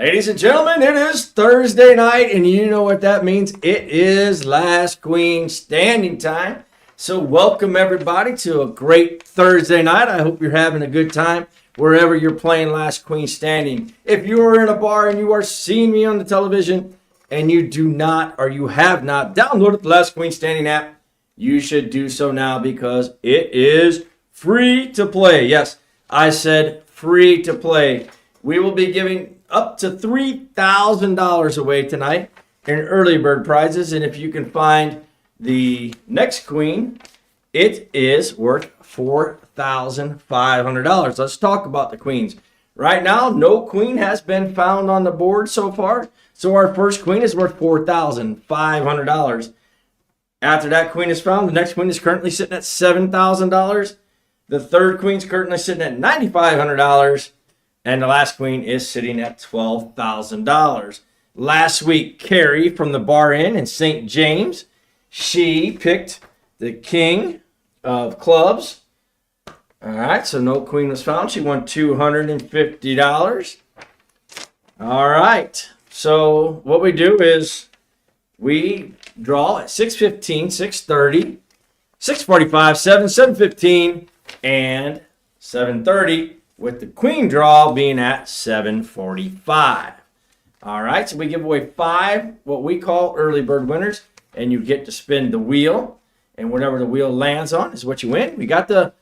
Ladies and gentlemen, it is Thursday night, and you know what that means. It is Last Queen Standing time. So welcome everybody to a great Thursday night. I hope you're having a good time wherever you're playing Last Queen Standing. If you are in a bar and you are seeing me on the television and you do not or you have not downloaded the Last Queen Standing app, you should do so now because it is free to play. Yes, I said free to play. We will be giving up to $3,000 away tonight in early bird prizes. And if you can find the next queen, it is worth $4,500. Let's talk about the queens. Right now, no queen has been found on the board so far. So our first queen is worth $4,500. After that queen is found, the next queen is currently sitting at $7,000. The third queen is currently sitting at $9,500. And the last queen is sitting at $12,000. Last week, Carrie from the Bar Inn in St. James, she picked the king of clubs. All right, so no queen was found. She won $250. All right, so what we do is we draw at 6:15, 6:30, 6:45, 7:15, and 7:30. With the queen draw being at 7:45. All right, so we give away 5 what we call early bird winners, and you get to spin the wheel, and whatever the wheel lands on is what you win. We got the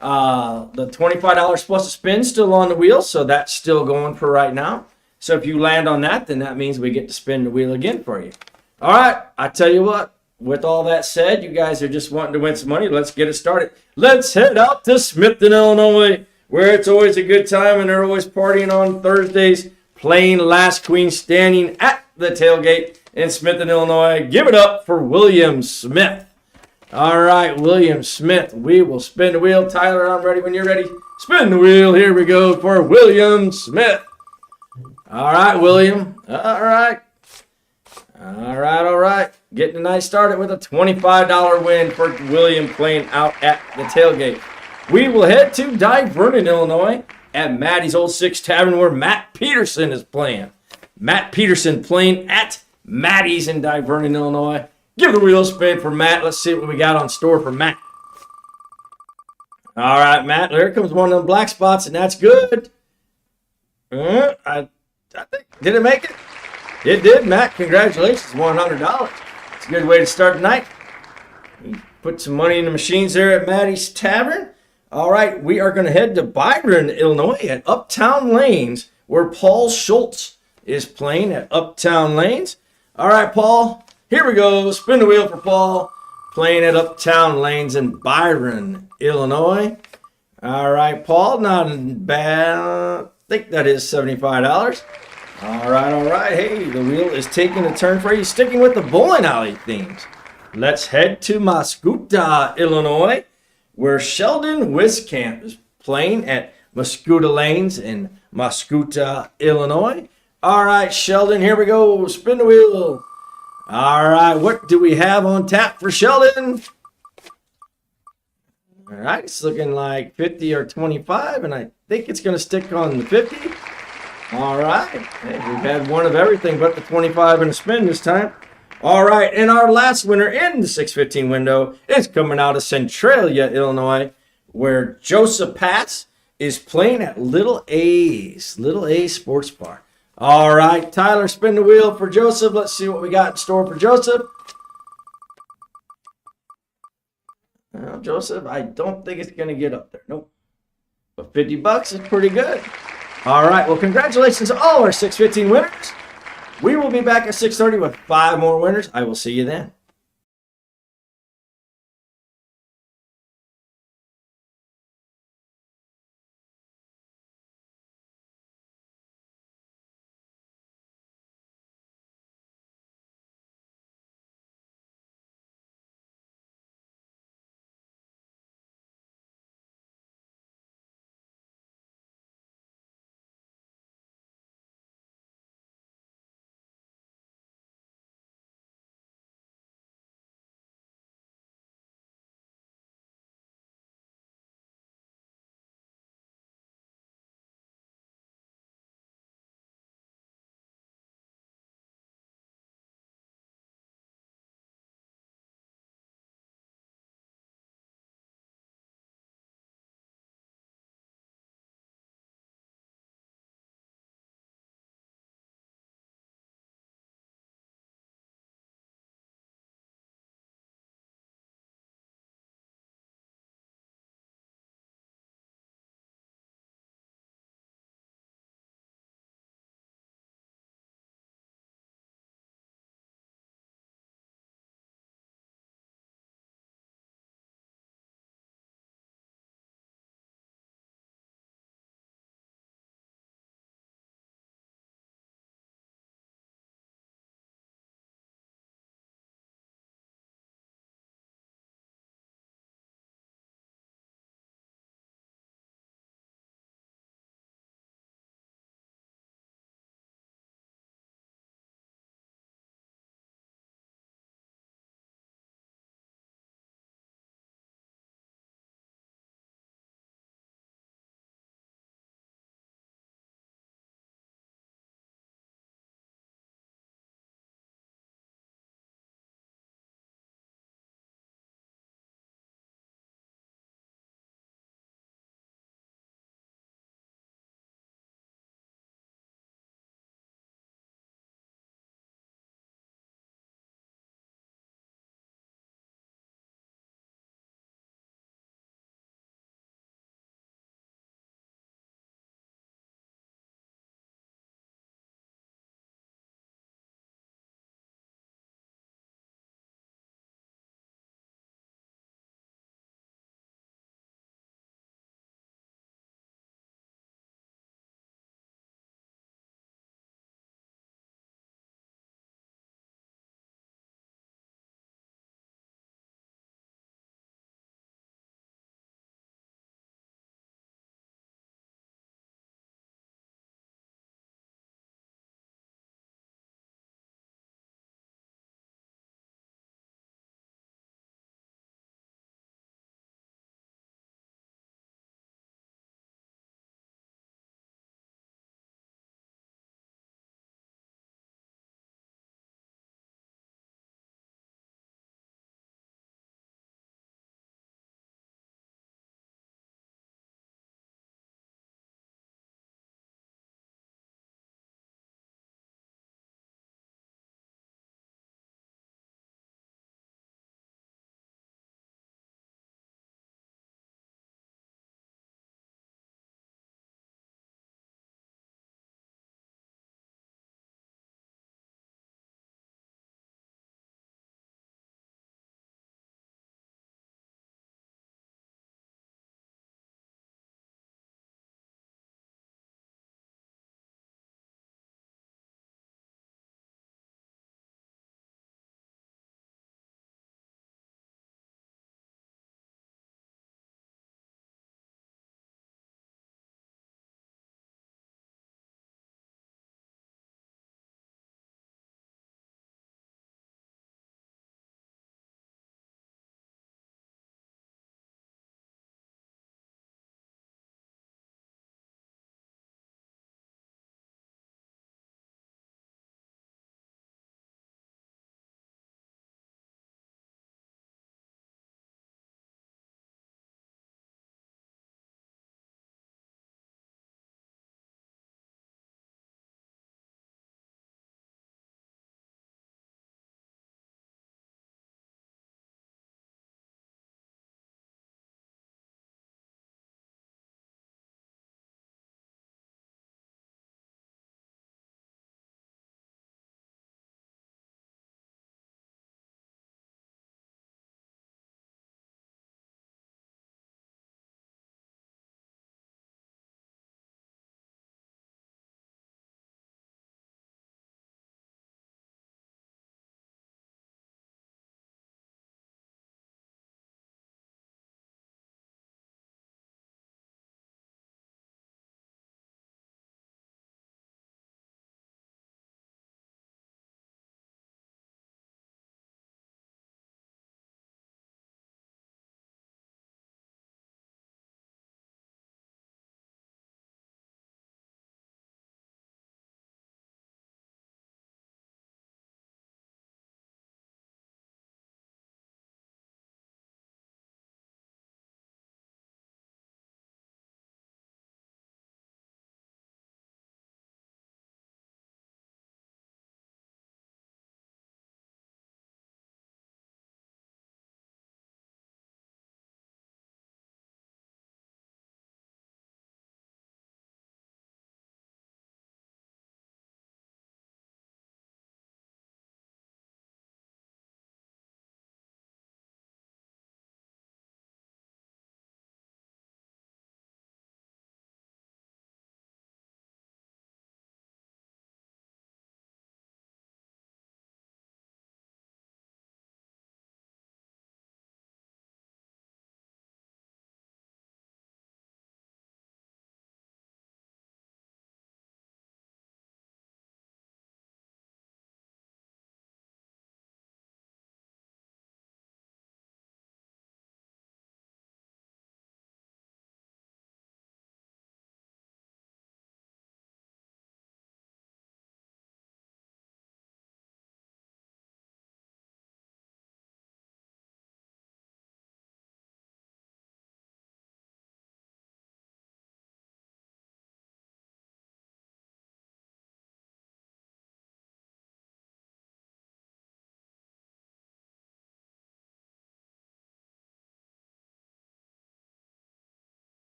$25 plus a spin still on the wheel, so that's still going for right now. So if you land on that, then that means we get to spin the wheel again for you. All right, I tell you what, with all that said, you guys are just wanting to win some money. Let's get it started. Let's head out to Smithton, Illinois, where it's always a good time and they're always partying on Thursdays, playing Last Queen Standing at the tailgate in Smithton, Illinois. Give it up for William Smith. All right, William Smith, we will spin the wheel. Tyler, I'm ready when you're ready. Spin the wheel. Here we go for William Smith. All right, William. All right. All right. Getting the night started with a $25 win for William playing out at the tailgate. We will head to Vernon, Illinois at Maddie's Old Six Tavern where Matt Peterson is playing. Matt Peterson playing at Maddie's in Vernon, Illinois. Give the wheel a spin for Matt. Let's see what we got on store for Matt. All right, Matt. There comes one of them black spots, and that's good. I think, did it make it? It did, Matt. Congratulations, $100. It's a good way to start the night. Put some money in the machines there at Maddie's Tavern. All right, we are going to head to Byron, Illinois at Uptown Lanes, where Paul Schultz is playing at Uptown Lanes. All right, Paul, here we go. Spin the wheel for Paul, playing at Uptown Lanes in Byron, Illinois. All right, Paul, not bad. I think that is $75. All right. Hey, the wheel is taking a turn for you, sticking with the bowling alley themes. Let's head to Mascoutah, Illinois, where Sheldon Wiskamp is playing at Mascoutah Lanes in Mascoutah, Illinois. All right, Sheldon, here we go. Spin the wheel. All right, what do we have on tap for Sheldon? All right, it's looking like 50 or 25, and I think it's going to stick on the 50. All right, hey, we've had one of everything but the 25 and a spin this time. All right, and our last winner in the 6:15 window is coming out of Centralia, Illinois, where Joseph Patz is playing at Little A's Sports Bar. All right, Tyler, spin the wheel for Joseph. Let's see what we got in store for Joseph. Well, Joseph, I don't think it's going to get up there. Nope. But $50 is pretty good. All right, well, congratulations to all our 6:15 winners. We will be back at 6:30 with 5 more winners. I will see you then.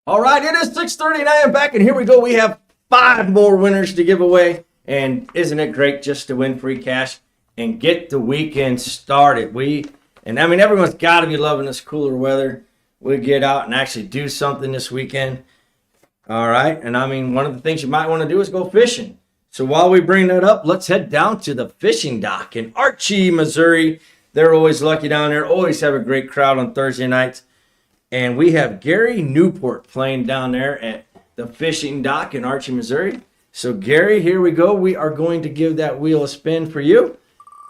All right, it is 6:30 and I am back, and here we go. We have 5 more winners to give away, and isn't it great just to win free cash and get the weekend started? Everyone's got to be loving this cooler weather. We get out and actually do something this weekend. All right, and one of the things you might want to do is go fishing. So while we bring that up, let's head down to the fishing dock in Archie, Missouri. They're always lucky down there, always have a great crowd on Thursday nights. And we have Gary Newport playing down there at the fishing dock in Archie, Missouri. So Gary, here we go. We are going to give that wheel a spin for you.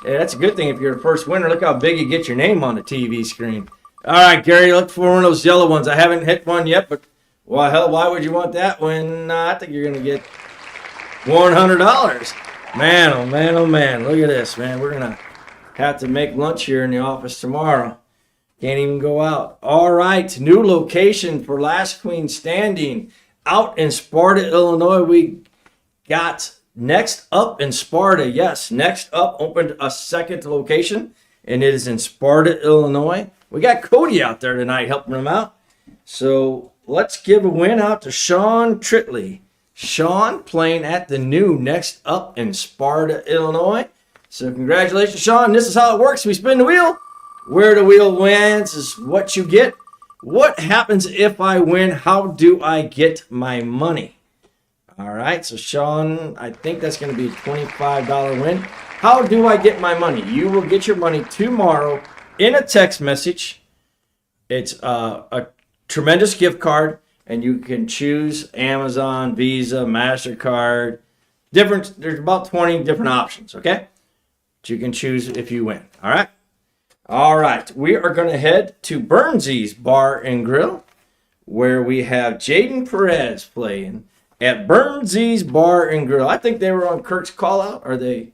Yeah, that's a good thing if you're the first winner. Look how big you get your name on the TV screen. All right, Gary, look for one of those yellow ones. I haven't hit one yet, but well, hell, why would you want that when I think you're going to get $100? Man, oh man, oh man. Look at this, man. We're going to have to make lunch here in the office tomorrow. Can't even go out. All right, new location for Last Queen Standing out in Sparta, Illinois. We got Next Up in Sparta. Yes, Next Up opened a second location, and it is in Sparta, Illinois. We got Cody out there tonight helping them out. So let's give a win out to Sean Tritley. Sean playing at the new Next Up in Sparta, Illinois. So congratulations, Sean. This is how it works. We spin the wheel. Where the wheel wins is what you get. What happens if I win? How do I get my money? All right, so Sean, I think that's going to be a $25 win. How do I get my money? You will get your money tomorrow in a text message. It's a tremendous gift card, and you can choose Amazon, Visa, MasterCard. There's about 20 different options, okay? That you can choose if you win, all right? All right, we are going to head to Burnsy's Bar and Grill, where we have Jaden Perez playing at Burnsy's Bar and Grill. I think they were on Kirk's call out. Are they?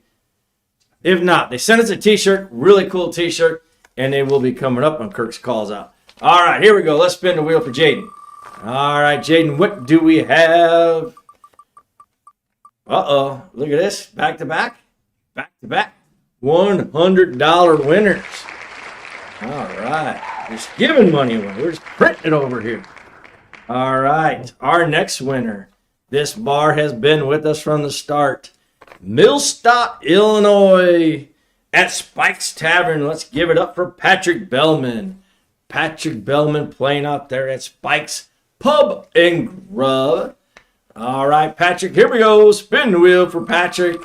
If not, they sent us a t-shirt, really cool t-shirt, and they will be coming up on Kirk's calls out. All right, here we go. Let's spin the wheel for Jaden. All right, Jaden, what do we have? Uh-oh, look at this. Back to back. $100 winners. All right, just giving money away. We're just printing it over here. All right, our next winner. This bar has been with us from the start. Millstadt, Illinois, at Spike's Tavern. Let's give it up for Patrick Bellman. Patrick Bellman playing out there at Spike's Pub and Grub. All right, Patrick, here we go. Spin the wheel for Patrick.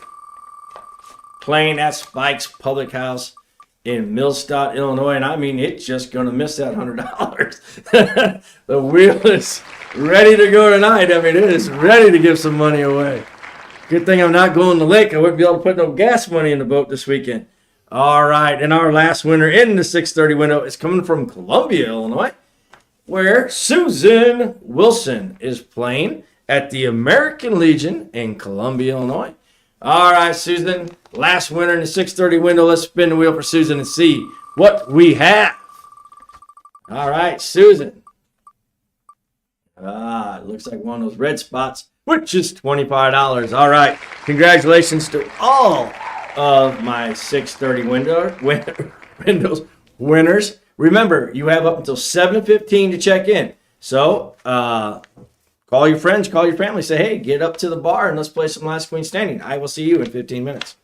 Playing at Spike's Public House in Millstadt, Illinois. And it's just going to miss that $100. The wheel is ready to go tonight. It is ready to give some money away. Good thing I'm not going to the lake. I wouldn't be able to put no gas money in the boat this weekend. All right, and our last winner in the 6:30 window is coming from Columbia, Illinois, where Susan Wilson is playing at the American Legion in Columbia, Illinois. All right, Susan, last winner in the 6:30 window. Let's spin the wheel for Susan and see what we have. All right, Susan. It looks like one of those red spots, which is $25. All right, congratulations to all of my 6:30 windows winners. Remember, you have up until 7:15 to check in. So call your friends, call your family, say, hey, get up to the bar and let's play some Last Queen Standing. I will see you in 15 minutes.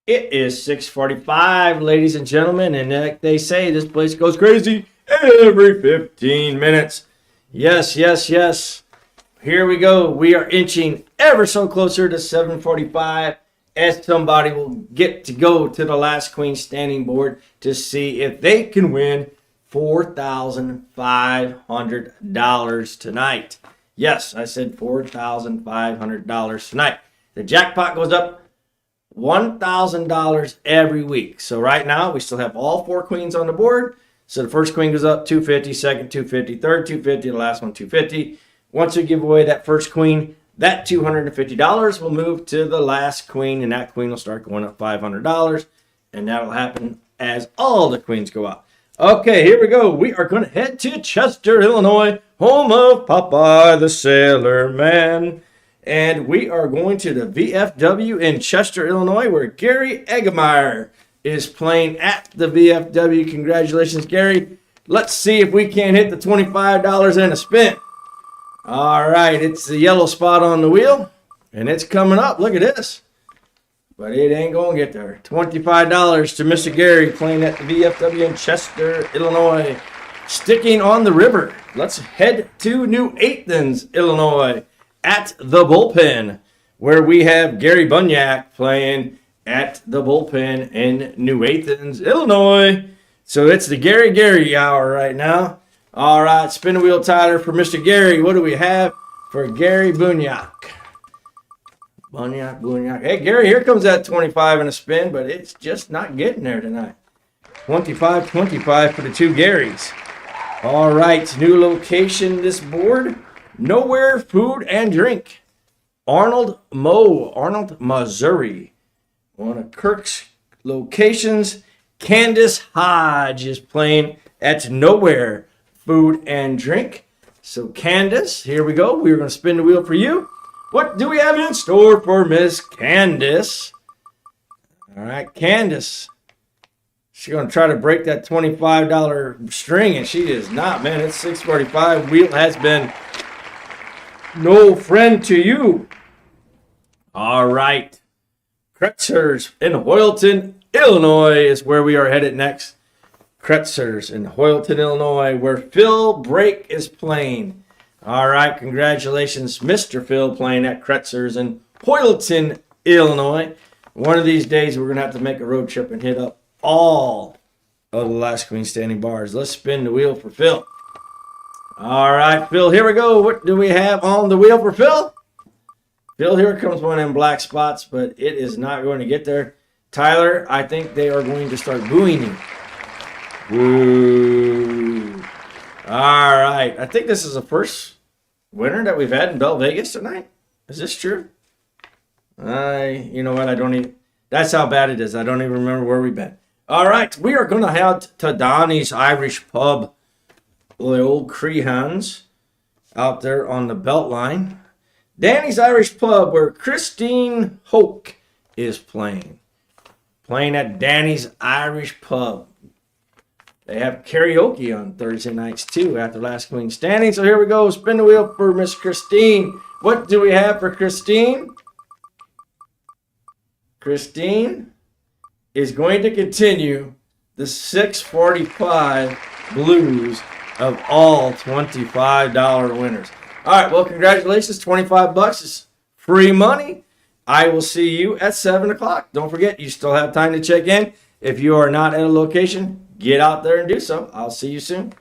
It is 6:45, ladies and gentlemen, and like they say, this place goes crazy every 15 minutes. Yes, yes, yes. Here we go. We are inching ever so closer to 7:45 as somebody will get to go to the last queen standing board to see if they can win $4,500 tonight. Yes, I said $4,500 tonight. The jackpot goes up $1,000 every week. So right now we still have all four queens on the board. So the first queen goes up 250, second 250, third 250, the last one 250. Once we give away that first queen, that $250 will move to the last queen, and that queen will start going up $500, and that'll happen as all the queens go up. Okay, here we go. We are going to head to Chester, Illinois, home of Popeye the Sailor Man. And we are going to the VFW in Chester, Illinois, where Gary Eggemeyer is playing at the VFW. Congratulations, Gary. Let's see if we can hit the $25 and a spin. All right, it's the yellow spot on the wheel, and it's coming up. Look at this. But it ain't going to get there. $25 to Mr. Gary playing at the VFW in Chester, Illinois. Sticking on the river, let's head to New Athens, Illinois, at the Bullpen, where we have Gary Bunyak playing at the Bullpen in New Athens, Illinois. So it's the Gary hour right now. All right, spin the wheel, Tyler, for Mr. Gary. What do we have for Gary Bunyak? Bunyak. Hey, Gary, here comes that 25 and a spin, but it's just not getting there tonight. 25 for the two Garys. All right, new location this board. Nowhere Food and Drink. Arnold, Missouri. One of Kirk's locations. Candace Hodge is playing at Nowhere Food and Drink. So Candace, here we go. We're going to spin the wheel for you. What do we have in store for Miss Candace? All right, Candace. She's going to try to break that $25 string, and she is not, man. It's 6:45. Wheel has been no friend to you. All right. Kretzers in Hoyleton, Illinois is where we are headed next. Kretzers in Hoyleton, Illinois, where Phil Brake is playing. All right, congratulations, Mr. Phil, playing at Kretzers in Hoyleton, Illinois. One of these days, we're going to have to make a road trip and hit up all of the last queen standing bars. Let's spin the wheel for Phil. All right, Phil, here we go. What do we have on the wheel for Phil? Phil, here comes one of them black spots, but it is not going to get there. Tyler, I think they are going to start booing you. Boo. All right. I think this is the first winner that we've had in Bell Vegas tonight. Is this true? You know what? I don't even. That's how bad it is. I don't even remember where we've been. All right. We are going to head to Donnie's Irish Pub, the old Creehans, out there on the Beltline. Danny's Irish Pub, where Christine Hoke is playing. Playing at Danny's Irish Pub. They have karaoke on Thursday nights, too, after Last Queen Standing. So here we go. Spin the wheel for Miss Christine. What do we have for Christine? Christine is going to continue the 6:45 blues of all $25 winners. All right, well, congratulations. $25 is free money. I will see you at 7 o'clock. Don't forget, you still have time to check in. If you are not at a location, get out there and do so. I'll see you soon.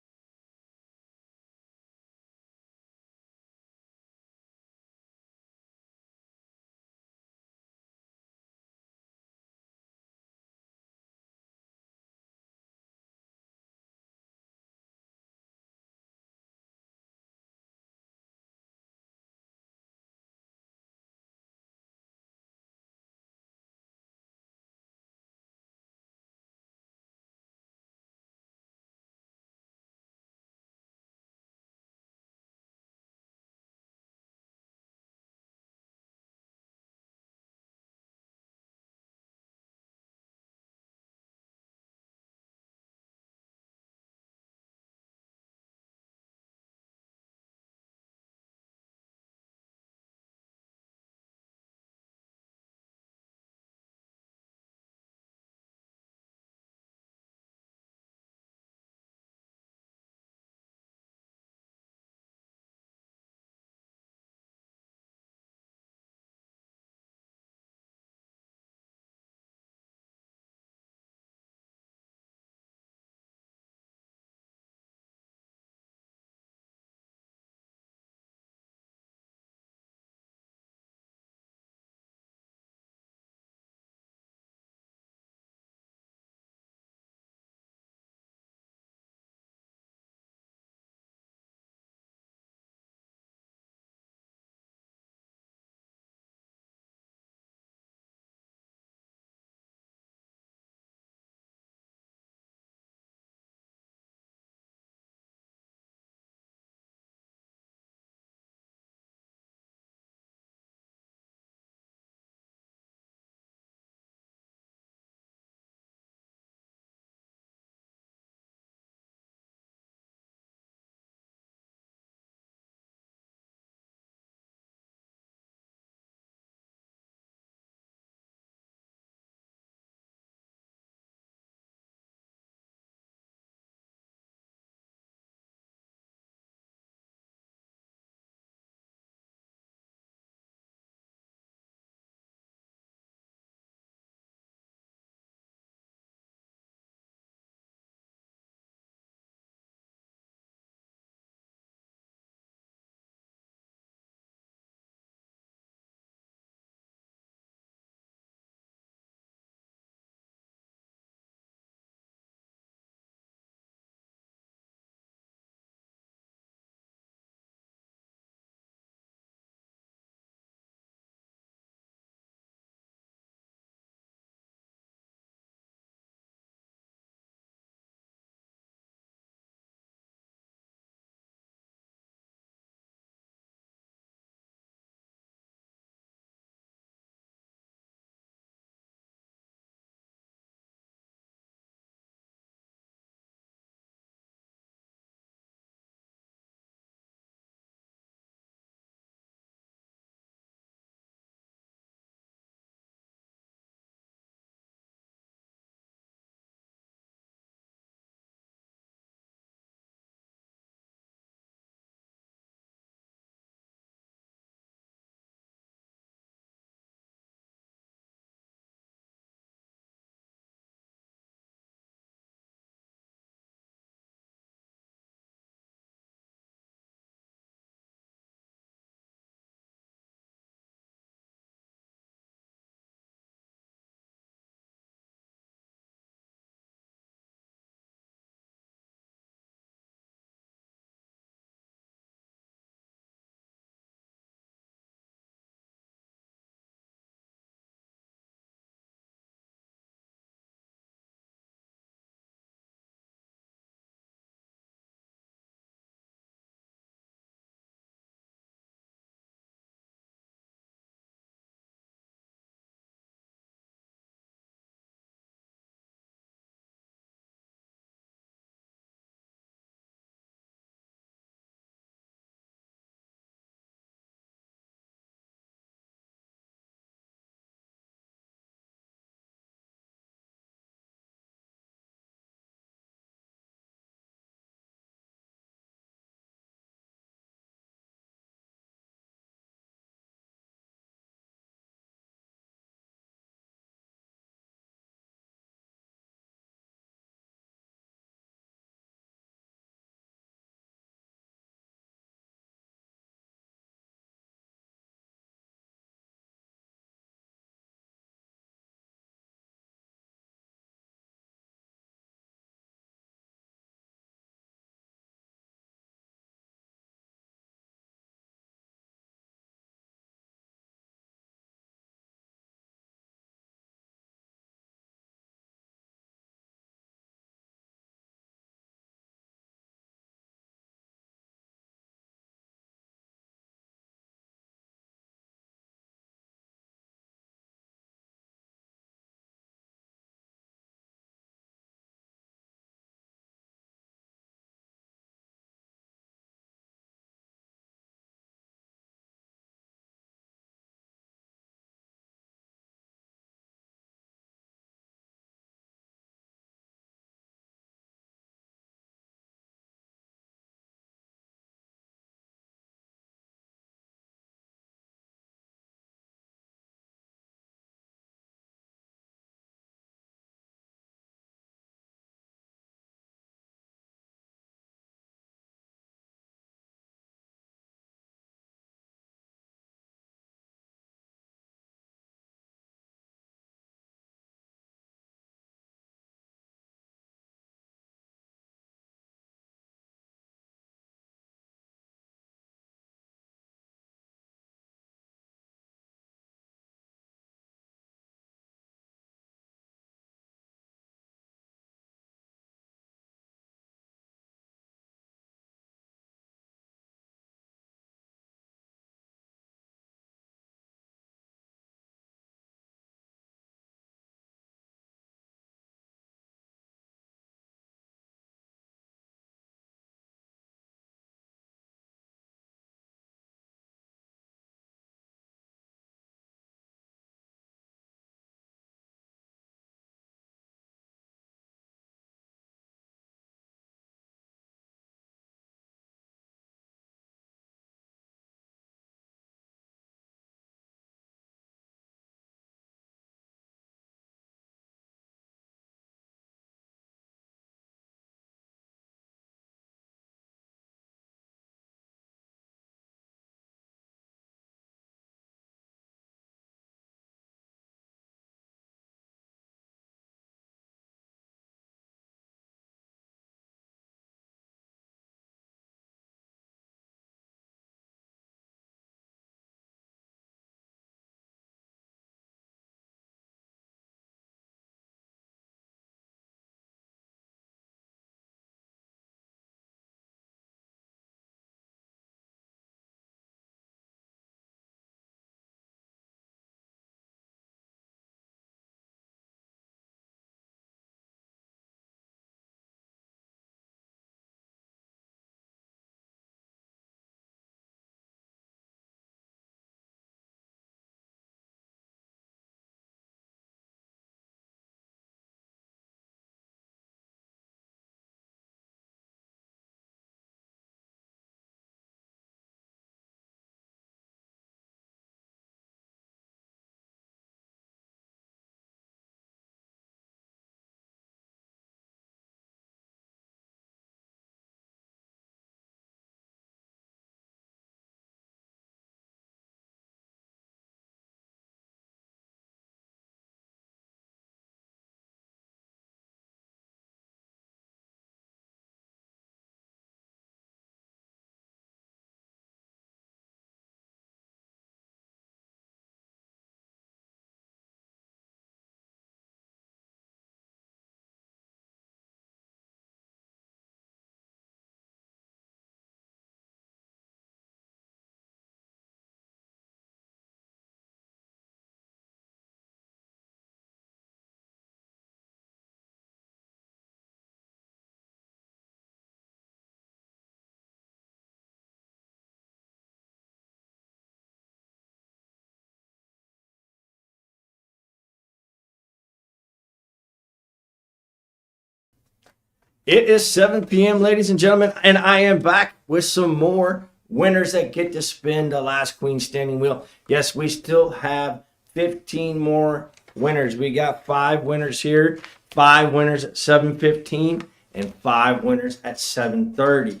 It is 7 p.m., ladies and gentlemen, and I am back with some more winners that get to spin the last queen standing wheel. Yes, we still have 15 more winners. We got 5 winners here, 5 winners at 7:15, and 5 winners at 7:30.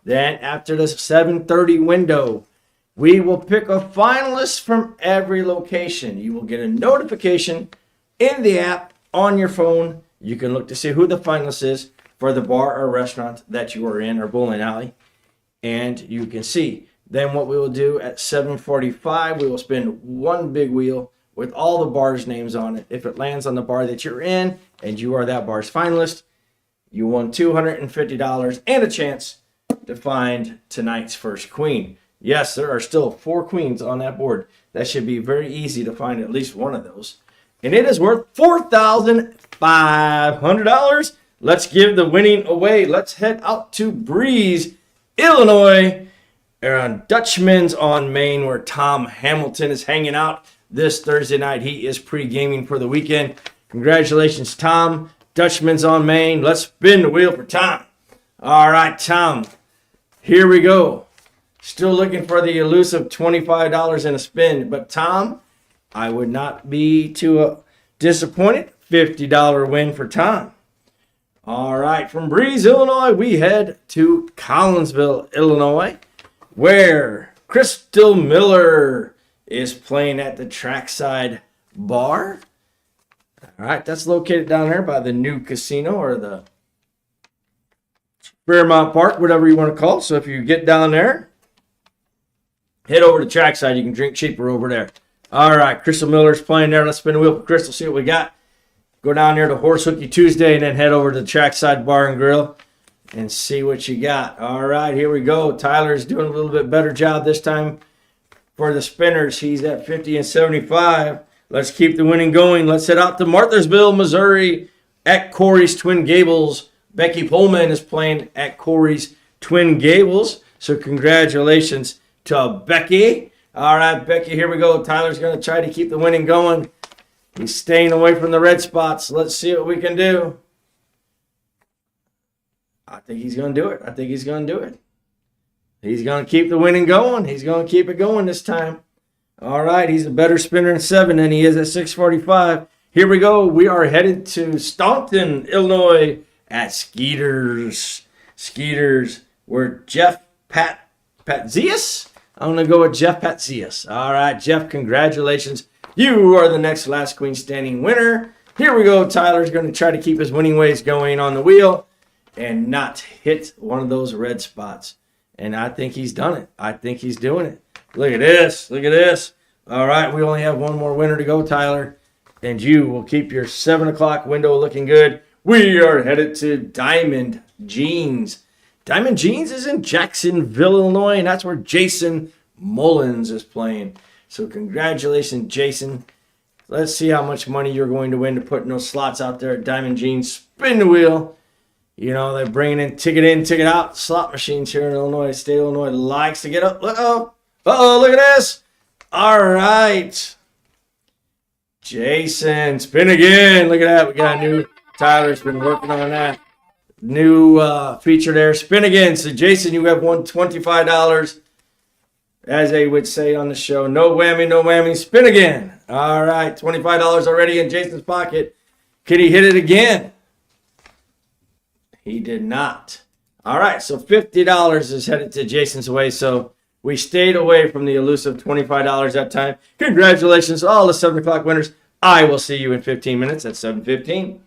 Then after the 7:30 window, we will pick a finalist from every location. You will get a notification in the app on your phone. You can look to see who the finalist is for the bar or restaurant that you are in, or bowling alley, and you can see. Then what we will do at 7:45, we will spin one big wheel with all the bars' names on it. If it lands on the bar that you're in and you are that bar's finalist, you won $250 and a chance to find tonight's first queen. Yes, there are still 4 queens on that board. That should be very easy to find at least one of those. And it is worth $4,500. Let's give the winning away. Let's head out to Breeze, Illinois, on Dutchman's on Main, where Tom Hamilton is hanging out this Thursday night. He is pre-gaming for the weekend. Congratulations, Tom. Dutchman's on Main. Let's spin the wheel for Tom. All right, Tom. Here we go. Still looking for the elusive $25 in a spin. But, Tom, I would not be too disappointed. $50 win for Tom. All right, from Breeze, Illinois, we head to Collinsville, Illinois, where Crystal Miller is playing at the Trackside Bar. All right, that's located down there by the new casino, or the Fairmont Park, whatever you want to call it. So if you get down there, head over to Trackside. You can drink cheaper over there. All right, Crystal Miller's playing there. Let's spin the wheel for Crystal, see what we got. Go down there to Horse Hooky Tuesday and then head over to the Trackside Bar and Grill and see what you got. All right, here we go. Tyler's doing a little bit better job this time for the spinners. He's at 50 and 75. Let's keep the winning going. Let's head out to Marthasville, Missouri at Corey's Twin Gables. Becky Pullman is playing at Corey's Twin Gables. So congratulations to Becky. All right, Becky, here we go. Tyler's going to try to keep the winning going. He's staying away from the red spots. Let's see what we can do. I think he's going to do it. I think he's going to do it. He's going to keep the winning going. He's going to keep it going this time. All right, he's a better spinner in 7 than he is at 645. Here we go. We are headed to Staunton, Illinois at Skeeters. Skeeters, where Jeff Patzias? I'm going to go with Jeff Patzias. All right, Jeff, congratulations. You are the next last queen standing winner. Here we go. Tyler's going to try to keep his winning ways going on the wheel and not hit one of those red spots. And I think he's done it. I think he's doing it. Look at this. Look at this. All right, we only have one more winner to go, Tyler. And you will keep your 7 o'clock window looking good. We are headed to Diamond Jeans. Diamond Jeans is in Jacksonville, Illinois, and that's where Jason Mullins is playing. So congratulations, Jason. Let's see how much money you're going to win to putting those slots out there at Diamond Jeans. Spin the wheel. You know, they're bringing in, ticket out slot machines here in Illinois. State of Illinois likes to get up. Uh-oh. Uh-oh, look at this. All right. Jason, spin again. Look at that. We got a new, Tyler's been working on that. New feature there. Spin again. So, Jason, you have won $25. As they would say on the show, no whammy, no whammy. Spin again. All right, $25 already in Jason's pocket. Can he hit it again? He did not. All right, so $50 is headed to Jason's way. So we stayed away from the elusive $25 that time. Congratulations to all the 7 o'clock winners. I will see you in 15 minutes at 7:15.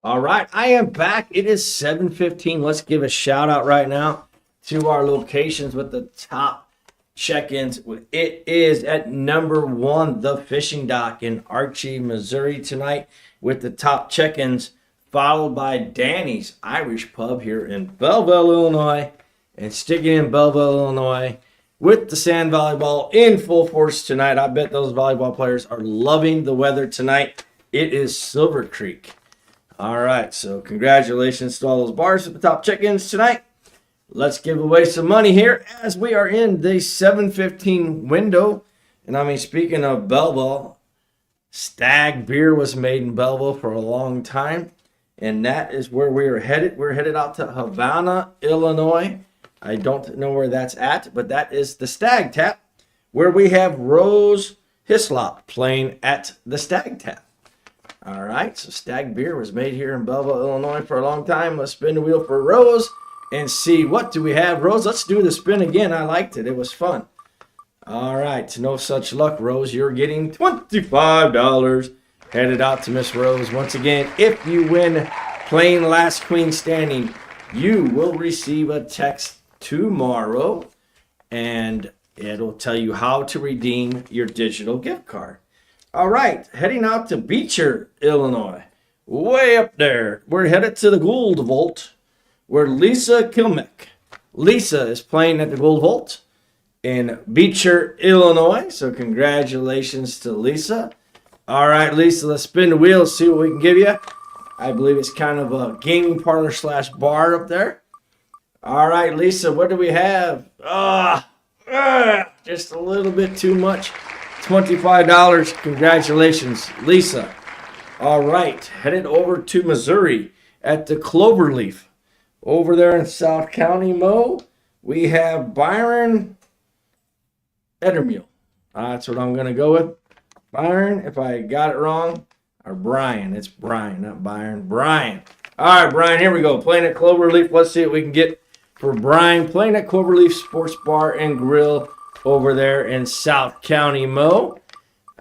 All right, I am back. It is 7:15. Let's give a shout out right now to our locations with the top check-ins. It is at number 1, the Fishing Dock in Archie, Missouri tonight with the top check-ins, followed by Danny's Irish Pub here in Belleville, Illinois, and sticking in Belleville, Illinois with the sand volleyball in full force tonight. I bet those volleyball players are loving the weather tonight. It is Silver Creek. All right, so congratulations to all those bars at the top check-ins tonight. Let's give away some money here as we are in the 7:15 window. And I mean, speaking of Belleville, Stag beer was made in Belleville for a long time, and that is where we are headed. We're headed out to Havana, Illinois. I don't know where that's at, but that is the Stag Tap, where we have Rose Hislop playing at the Stag Tap. All right, so Stag beer was made here in Belleville, Illinois for a long time. Let's spin the wheel for Rose and see what do we have. Rose, let's do the spin again. I liked it. It was fun. All right, no such luck, Rose. You're getting $25. Headed out to Miss Rose. Once again, if you win playing Last Queen Standing, you will receive a text tomorrow, and it'll tell you how to redeem your digital gift card. All right, heading out to Beecher, Illinois. Way up there. We're headed to the Gold Vault, where Lisa Kilmick. Lisa is playing at the Gold Vault in Beecher, Illinois. So congratulations to Lisa. All right, Lisa, let's spin the wheel, see what we can give you. I believe it's kind of a gaming parlor / bar up there. All right, Lisa, what do we have? Just a little bit too much. $25. Congratulations, Lisa. All right, headed over to Missouri at the Cloverleaf. Over there in South County, Mo, we have Byron Edermuhl. That's what I'm going to go with. Byron, if I got it wrong, or Brian. It's Brian, not Byron. Brian. All right, Brian, here we go. Playing at Cloverleaf. Let's see what we can get for Brian. Playing at Cloverleaf Sports Bar and Grill over there in South County, Mo.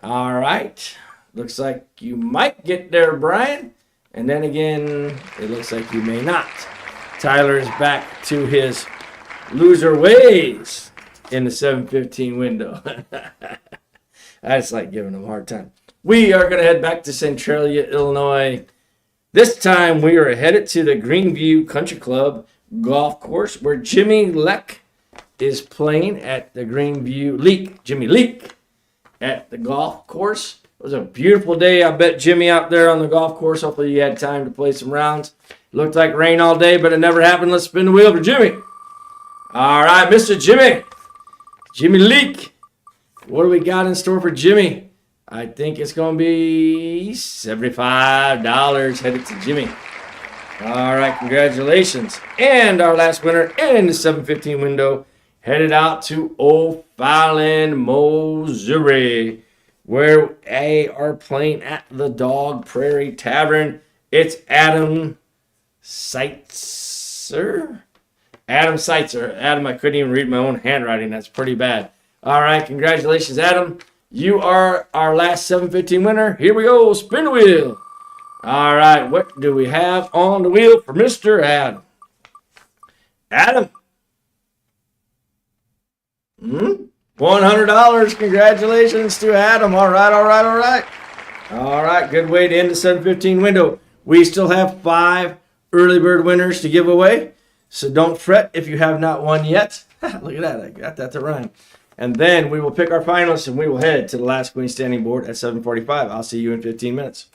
All right. Looks like you might get there, Brian. And then again, it looks like you may not. Tyler is back to his loser ways in the 7:15 window. I just like giving him a hard time. We are going to head back to Centralia, Illinois. This time we are headed to the Greenview Country Club golf course where Jimmy Leck is playing at the Greenview Leak. Jimmy Leak at the golf course. It was a beautiful day. I bet Jimmy out there on the golf course. Hopefully you had time to play some rounds. Looked like rain all day, but it never happened. Let's spin the wheel for Jimmy. All right, Mr. Jimmy. Jimmy Leak. What do we got in store for Jimmy? I think it's going to be $75 headed to Jimmy. All right, congratulations. And our last winner in the 7:15 window headed out to O'Fallon, Missouri, where they are playing at the Dog Prairie Tavern. It's Adam Seitzer. Adam Seitzer. Adam, I couldn't even read my own handwriting. That's pretty bad. All right, congratulations, Adam. You are our last 7:15 winner. Here we go. Spin the wheel. All right, what do we have on the wheel for Mr. Adam? Adam. $100. Congratulations to Adam. All right, all right, all right. All right, good way to end the 7:15 window. We still have 5 early bird winners to give away, so don't fret if you have not won yet. Look at that, I got that to rhyme. And then we will pick our finalists and we will head to the last queen standing board at 7:45. I'll see you in 15 minutes.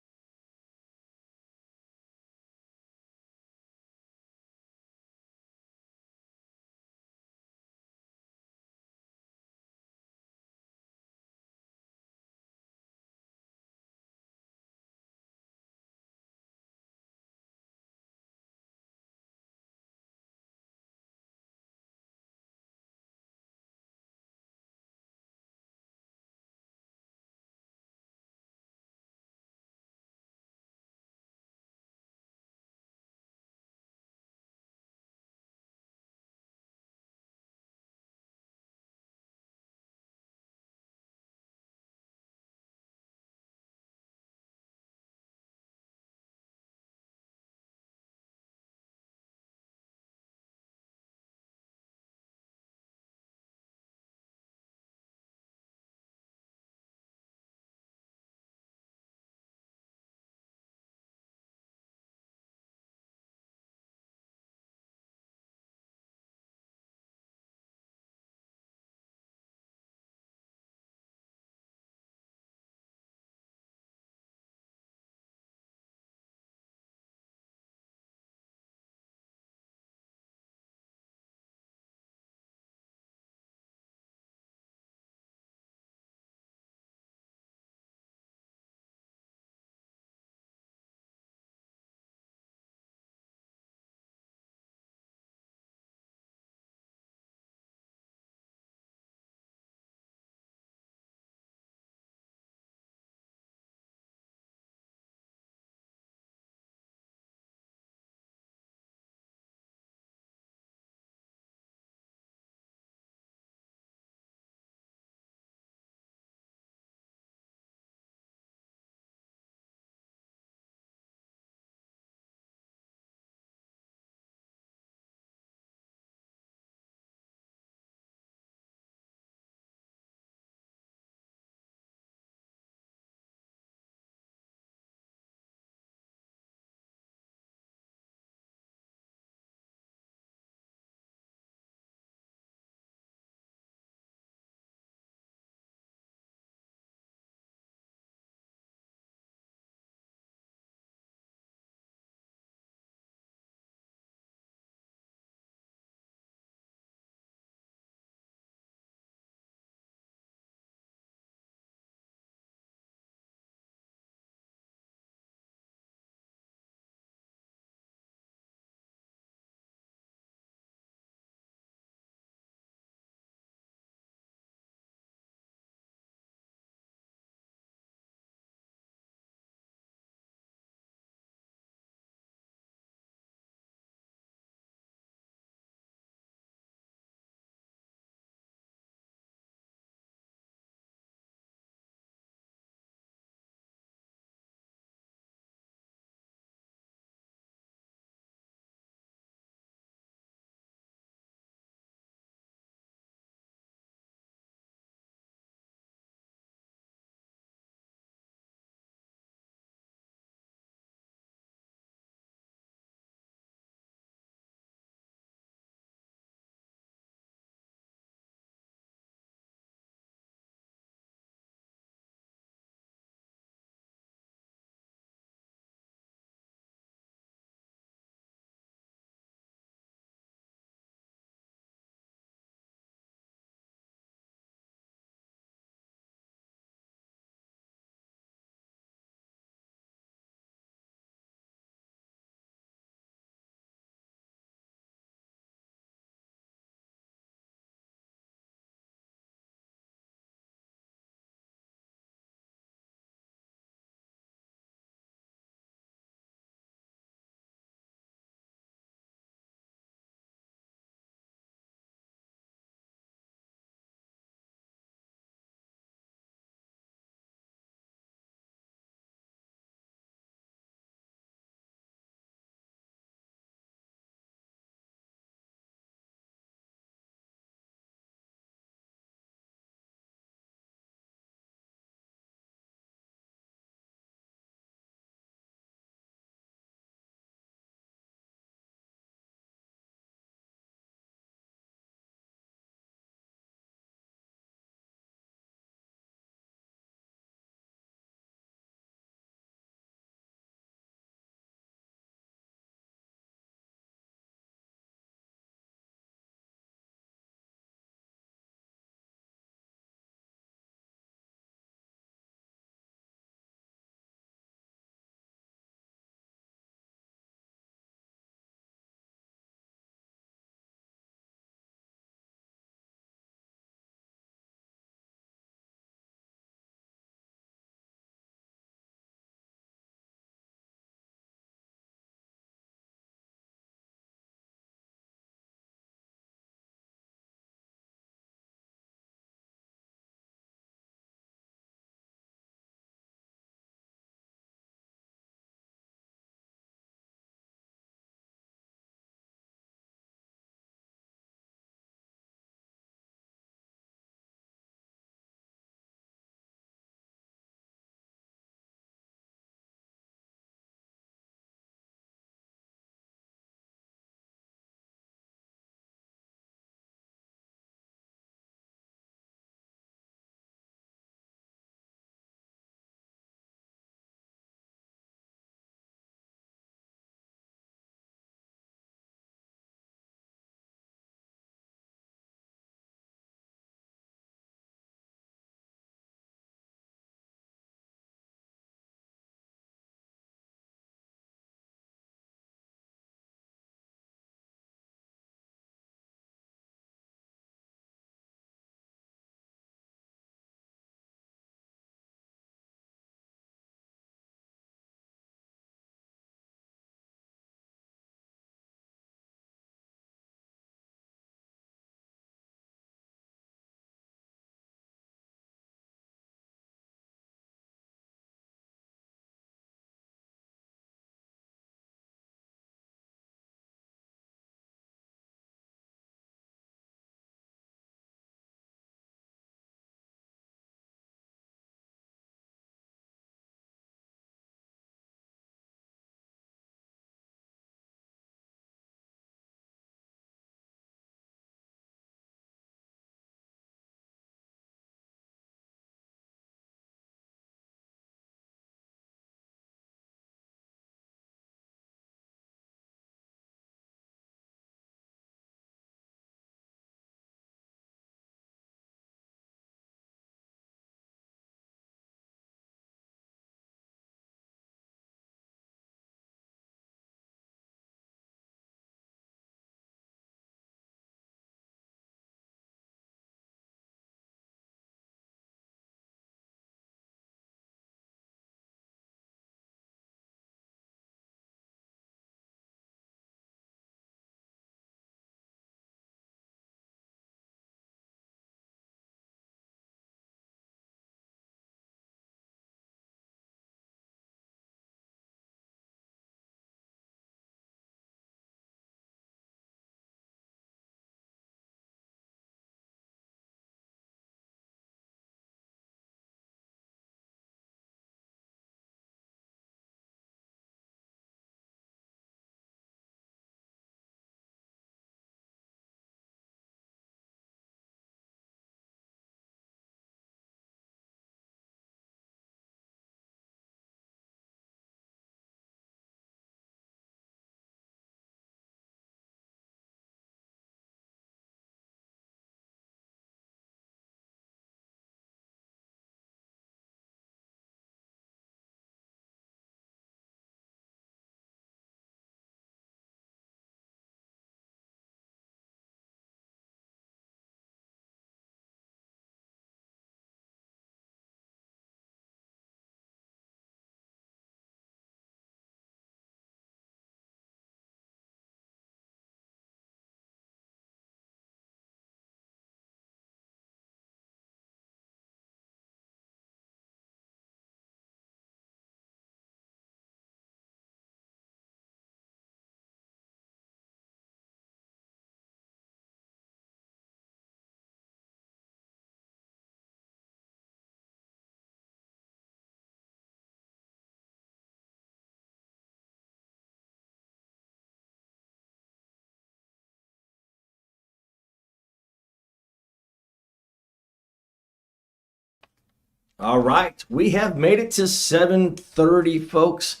All right, we have made it to 7:30, folks.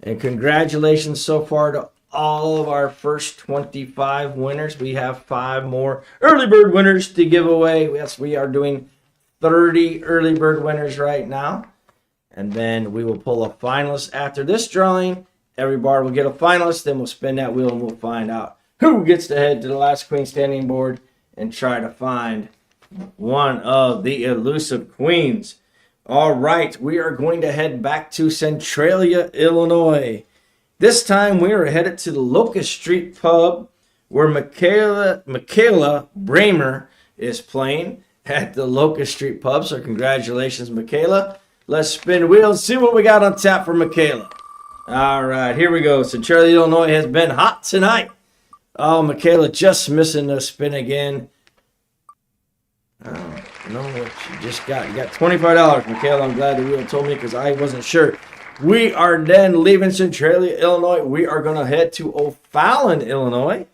And congratulations so far to all of our first 25 winners. We have 5 more early bird winners to give away. Yes, we are doing 30 early bird winners right now. And then we will pull a finalist after this drawing. Every bar will get a finalist. Then we'll spin that wheel and we'll find out who gets to head to the last queen standing board and try to find one of the elusive queens. All right, we are going to head back to Centralia, Illinois. This time we are headed to the Locust Street Pub where Michaela Bramer is playing at the Locust Street Pub. So congratulations, Michaela. Let's spin the wheel and see what we got on tap for Michaela. All right, here we go. Centralia, Illinois has been hot tonight. Oh, Michaela just missing the spin again. No, what you just got. You got $25, Michaela. I'm glad the wheel told me because I wasn't sure. We are then leaving Centralia, Illinois. We are going to head to O'Fallon, Illinois,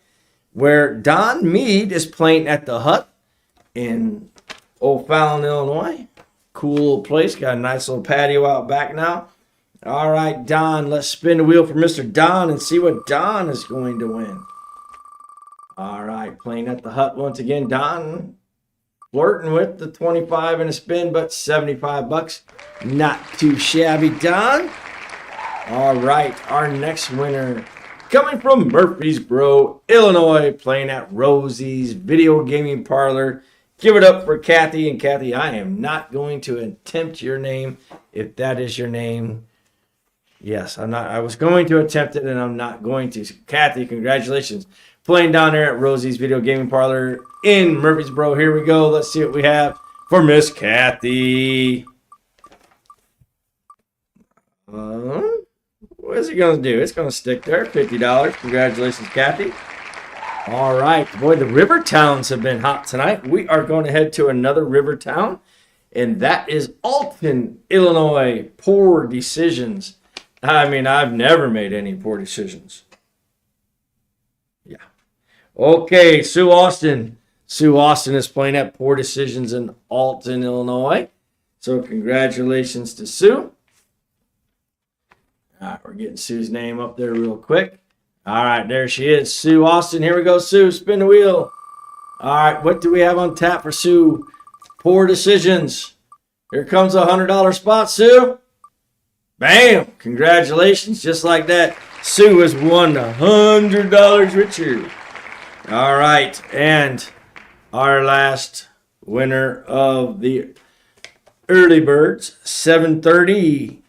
where Don Mead is playing at the Hut in O'Fallon, Illinois. Cool place. Got a nice little patio out back now. All right, Don. Let's spin the wheel for Mr. Don and see what Don is going to win. All right, playing at the Hut once again. Don flirting with the 25 and a spin, but $75. Not too shabby, Don. All right, our next winner coming from Murfreesboro, Illinois, playing at Rosie's Video Gaming Parlor. Give it up for Kathy. And Kathy, I am not going to attempt your name if that is your name. Yes, I'm not. I was going to attempt it and I'm not going to. So, Kathy, congratulations. Playing down there at Rosie's Video Gaming Parlor in Murfreesboro. Here we go. Let's see what we have for Miss Kathy. What is it going to do? It's going to stick there. $50. Congratulations, Kathy. All right. Boy, the river towns have been hot tonight. We are going to head to another river town, and that is Alton, Illinois. Poor decisions. I mean, I've never made any poor decisions. Yeah. Okay, Sue Austin. Sue Austin is playing at Poor Decisions in Alton, Illinois. So congratulations to Sue. All right, we're getting Sue's name up there real quick. All right, there she is, Sue Austin. Here we go, Sue. Spin the wheel. All right, what do we have on tap for Sue? Poor Decisions. Here comes a $100 spot, Sue. Bam! Congratulations. Just like that, Sue has won $100 richer. All right, and our last winner of the early birds, 7:30,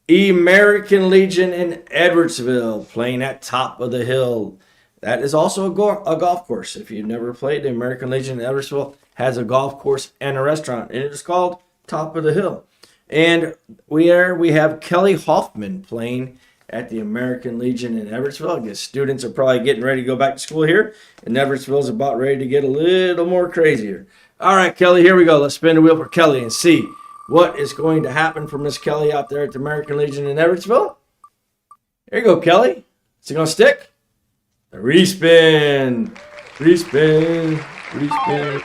American Legion in Edwardsville, playing at Top of the Hill. That is also a golf course. If you've never played, the American Legion in Edwardsville has a golf course and a restaurant, and it is called Top of the Hill. And we have Kelly Hoffman playing at the American Legion in Edwardsville. I guess students are probably getting ready to go back to school here, and Edwardsville is about ready to get a little more crazier. All right, Kelly, here we go. Let's spin the wheel for Kelly and see what is going to happen for Miss Kelly out there at the American Legion in Edwardsville. There you go, Kelly. Is it going to stick? A respin. Respin. Respin.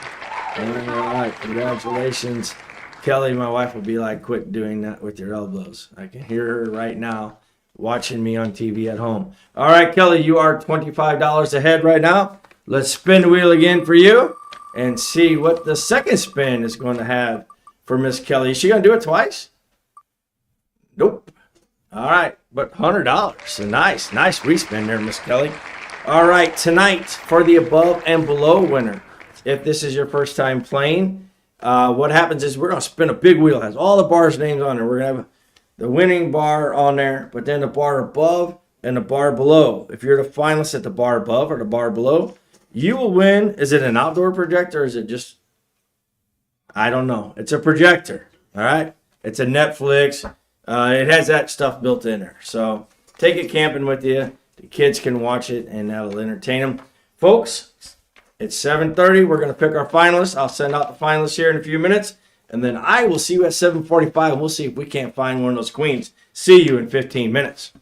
All right, congratulations. Kelly, my wife will be like, quit doing that with your elbows. I can hear her right now watching me on TV at home. All right, Kelly, you are $25 ahead right now. Let's spin the wheel again for you and see what the second spin is going to have for Miss Kelly. Is she going to do it twice? Nope. All right, but $100. So nice respin there, Miss Kelly. All right, tonight for the above and below winner. If this is your first time playing, what happens is we're going to spin a big wheel. It has all the bars' names on it. We're going to have the winning bar on there, but then the bar above and the bar below. If you're the finalist at the bar above or the bar below, you will win. Is it an outdoor projector or is it just, I don't know. It's a projector, all right? It's a Netflix. It has that stuff built in there. So take it camping with you. The kids can watch it, and that'll entertain them. Folks, it's 7:30. We're going to pick our finalists. I'll send out the finalists here in a few minutes, and then I will see you at 7:45, and we'll see if we can't find one of those queens. See you in 15 minutes.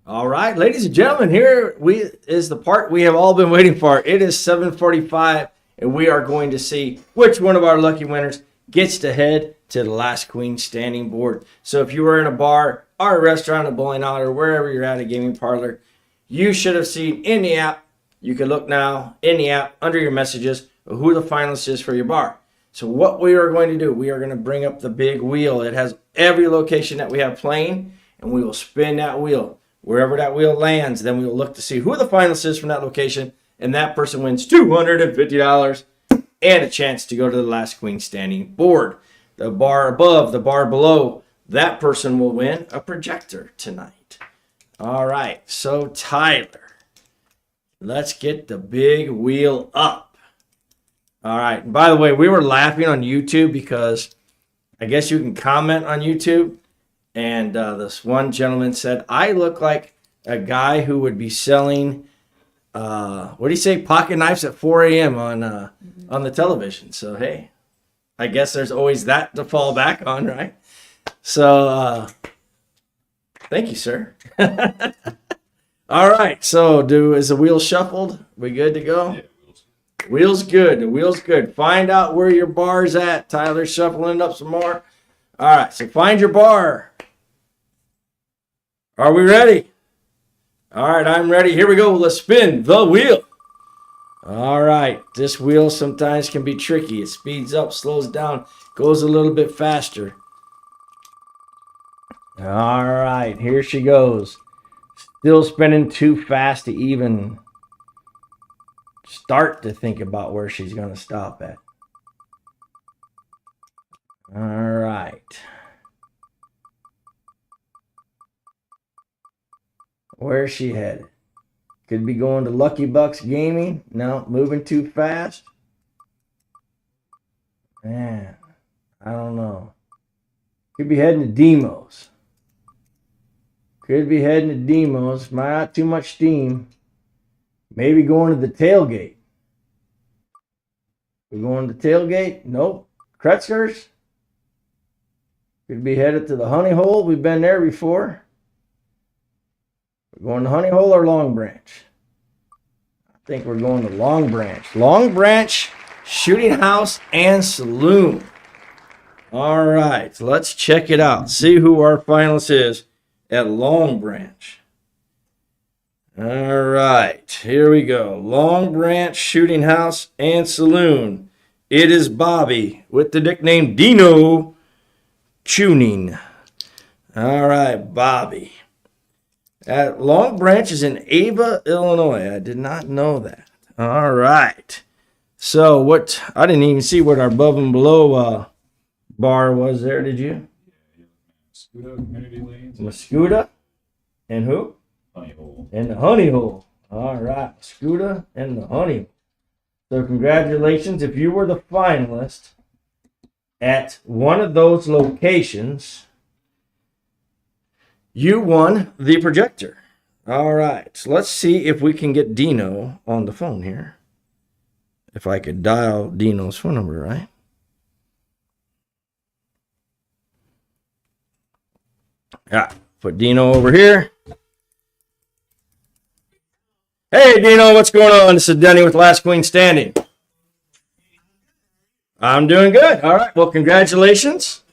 All right, ladies and gentlemen, here is the part we have all been waiting for. It is 7:45, and we are going to see which one of our lucky winners gets to head to the last queen standing board. So if you were in a bar or a restaurant, a bowling alley, or wherever you're at, a gaming parlor, you should have seen in the app, you can look now in the app under your messages who the finalist is for your bar. So what we are going to do, we are going to bring up the big wheel. It has every location that we have playing, and we will spin that wheel. Wherever that wheel lands, then we will look to see who the finalist is from that location, and that person wins $250 and a chance to go to the last queen standing board. The bar above, the bar below, that person will win a projector tonight. All right, so Tyler, let's get the big wheel up. All right, and by the way, we were laughing on YouTube because I guess you can comment on YouTube. And this one gentleman said, I look like a guy who would be selling, what do you say, pocket knives at 4 a.m. on the television. So, hey, I guess there's always that to fall back on, right? So, thank you, sir. All right, so is the wheel shuffled? We good to go? Yeah, Wheel's good. The wheel's good. Find out where your bar's at. Tyler's shuffling it up some more. All right, so find your bar. Are we ready? All right, I'm ready. Here we go. Let's spin the wheel. All right, this wheel sometimes can be tricky. It speeds up, slows down, goes a little bit faster. All right, here she goes. Still spinning too fast to even start to think about where she's going to stop at. All right. Where's she headed? Could be going to Lucky Bucks Gaming. No, moving too fast. Man, I don't know. Could be heading to Demos. Could be heading to Demos. Might not too much steam. Maybe going to the tailgate. We going to the tailgate? Nope. Kretzker's. Could be headed to the Honey Hole. We've been there before. We're going to Honey Hole or Long Branch? I think we're going to Long Branch. Long Branch Shooting House and Saloon. All right, so let's check it out. See who our finalist is at Long Branch. All right, here we go. Long Branch Shooting House and Saloon. It is Bobby with the nickname Dino Tuning. All right, Bobby. At Long Branch is in Ava, Illinois. I did not know that. All right. So I didn't even see what our above and below bar was there, did you? Mascuda Community Lanes. Mascuda and who? Honey Hole. And the Honey Hole. All right. Mascuda and the Honey Hole. So congratulations. If you were the finalist at one of those locations, you won the projector. All right. So let's see if we can get Dino on the phone here. If I could dial Dino's phone number, right? Yeah. Put Dino over here. Hey, Dino, what's going on? This is Denny with Last Queen Standing. I'm doing good. All right. Well, congratulations.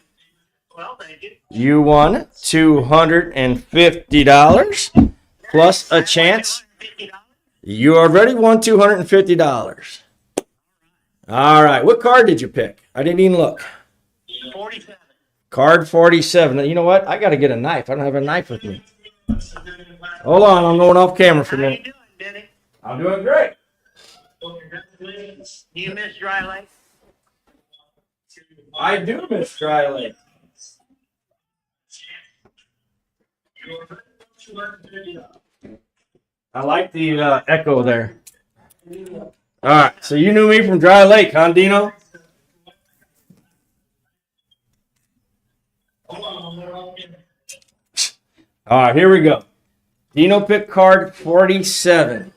Well, thank you. You won $250 plus a chance. You already won $250. All right. What card did you pick? I didn't even look. 47. Card 47. You know what? I got to get a knife. I don't have a knife with me. Hold on. I'm going off camera for a How you minute. doing, Denny? I'm doing great. Well, congratulations. Do you miss Dry Lake? I do miss Dry Lake. I like the echo there. All right. So you knew me from Dry Lake, huh, Dino? All right, here we go. Dino picked card 47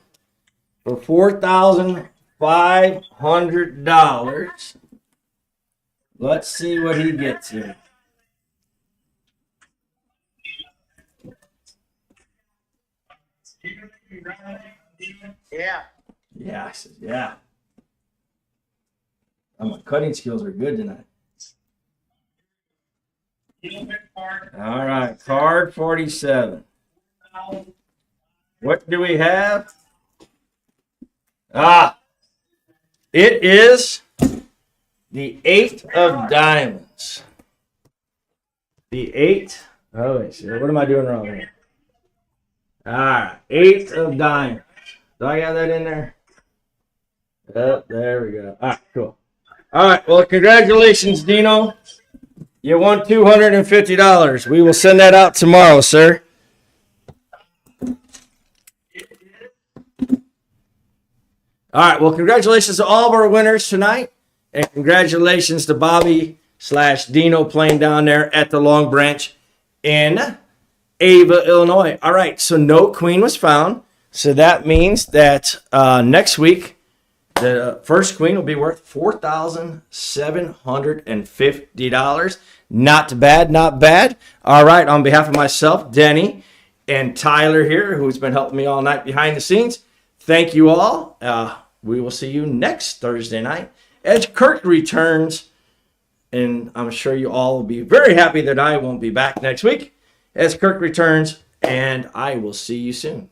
for $4,500. Let's see what he gets here. Yeah. Yeah, I said, yeah. Oh, my cutting skills are good tonight. All right, card 47. What do we have? It is the 8 of diamonds. The 8. Oh, wait, what am I doing wrong here? All right, 8 of diamonds. Do I got that in there? Oh, there we go. All right, cool. All right, well, congratulations, Dino. You won $250. We will send that out tomorrow, sir. All right, well, congratulations to all of our winners tonight. And congratulations to Bobby/Dino playing down there at the Long Branch in Ava, Illinois. All right, so no queen was found. So that means that next week, the first queen will be worth $4,750. Not bad, not bad. All right, on behalf of myself, Denny, and Tyler here, who's been helping me all night behind the scenes, thank you all. We will see you next Thursday night as Kirk returns. And I'm sure you all will be very happy that I won't be back next week as Kirk returns. And I will see you soon.